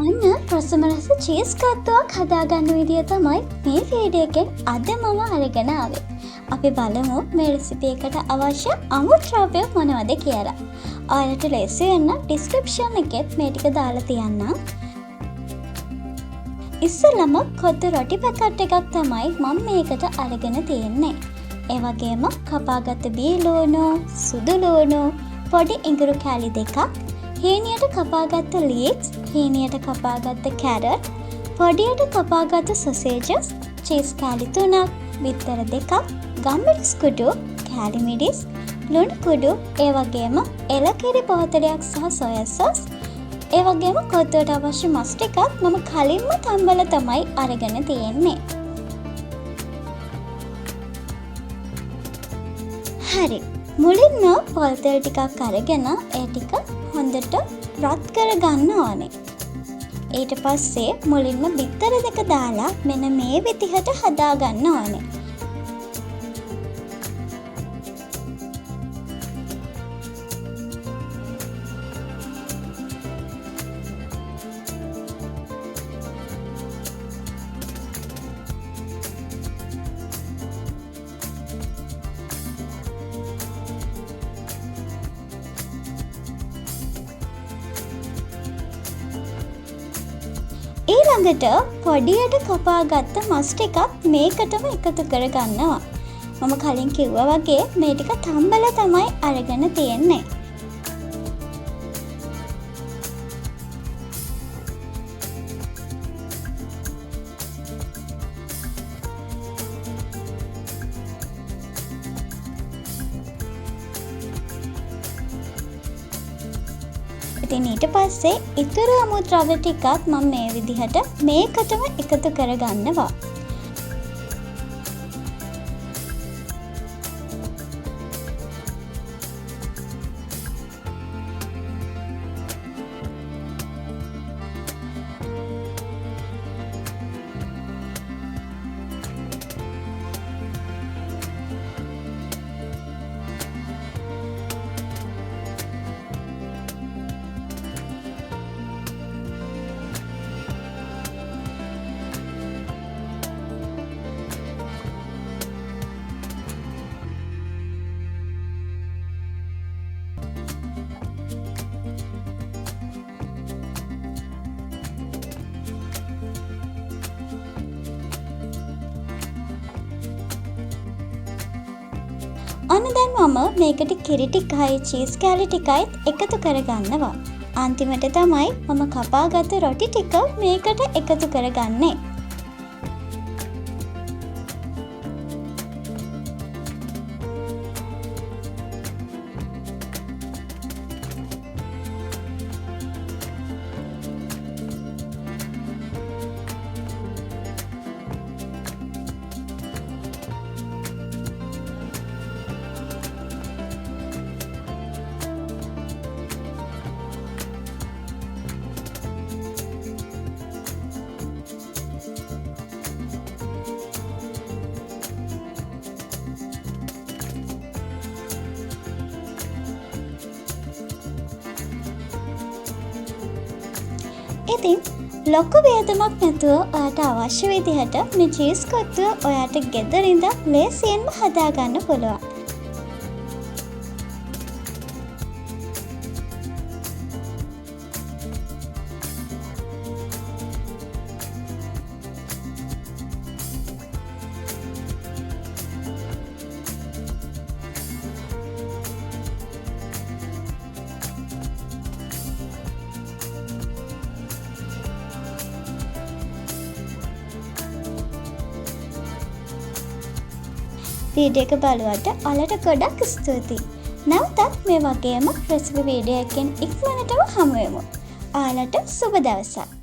ඔන්න රසමරස චීස් කත්තුවක් හදාගන්න විදිය තමයි මේ වීඩියෝ එකෙන් අද මම අරගෙන ආවේ. අපි බලමු මේ රෙසිපි එකට අවශ්‍ය අමුද්‍රව්‍ය මොනවද කියලා. ඔයාලට ලේසි වෙන්න ඩිස්ක්‍රිප්ෂන් එකේ මේ ටික දාලා තියන්නම්. ඉස්සෙල්ලම කොත්තු රොටි පැකට් එකක් තමයි මම මේකට අරගෙන තියෙන්නේ. ඒ වගේම කපාගත්ත බී ලුණු, සුදු ලුණු, පොඩි ඉඟුරු කෑලි දෙකක්, හීනියට කපාගත්ත ලීක්ස්, හීනියට කපාගත්ත කැරට්, පොඩියට කපාගත්ත සොසේජස්, චීස් කෑලි 3ක්, බිත්තර 2ක්, ගම්මිරිස් කුඩු, කෑලි මිරිස්, ලුණු කුඩු, ඒ වගේම එලකිරි බෝතලයක් සහ සොයා සෝස්, ඒ වගේම කොත්තුවට අවශ්‍ය මස් ටිකක් මම කලින්ම තම්බලා තමයි අරගෙන තියෙන්නේ. හරි. මුලින්ම පොල් තෙල් ටිකක් අරගෙන ඒ ටික හොඳට රත් කරගන්න ඕනේ. ඊට පස්සේ මුලින්ම බිත්තර දෙක දාලා මෙන්න මේ විදිහට හදාගන්න ඕනේ. ඊළඟට පොඩියට කපාගත්ත මස් ටිකක් මේකටම එකතු කරගන්නවා. මම කලින් කිව්වා වගේ මේ ටික තම්බලා තමයි අරගෙන තියෙන්නේ. ඉතින් ඊට පස්සේ ඉතුරු අමුද්‍රව්‍ය ටිකක් මම මේ විදිහට මේකටම එකතු කරගන්නවා. ඔන්න දැන් මම මේකට කිරි ටිකයි චීස් කෑලි ටිකයි එකතු කරගන්නවා. අන්තිමට තමයි මම කපාගත්ත රොටි ටික මේකට එකතු කරගන්නේ. ඉතින් ලොකු වියදමක් නැතුව ඔයාට අවශ්‍ය විදිහට මේ චීස් කොත්තුව ඔයාට ගෙදර ඉඳන් ලේසියෙන්ම හදාගන්න පුළුවන්. වීඩියෝ එක බලුවට ඔයාලට ගොඩක් ස්තුතියි. නැවතත් මේ වගේම රෙසිපි වීඩියෝ එකකින් ඉක්මනටම හමු වෙමු. ඔයාලට සුබ දවසක්.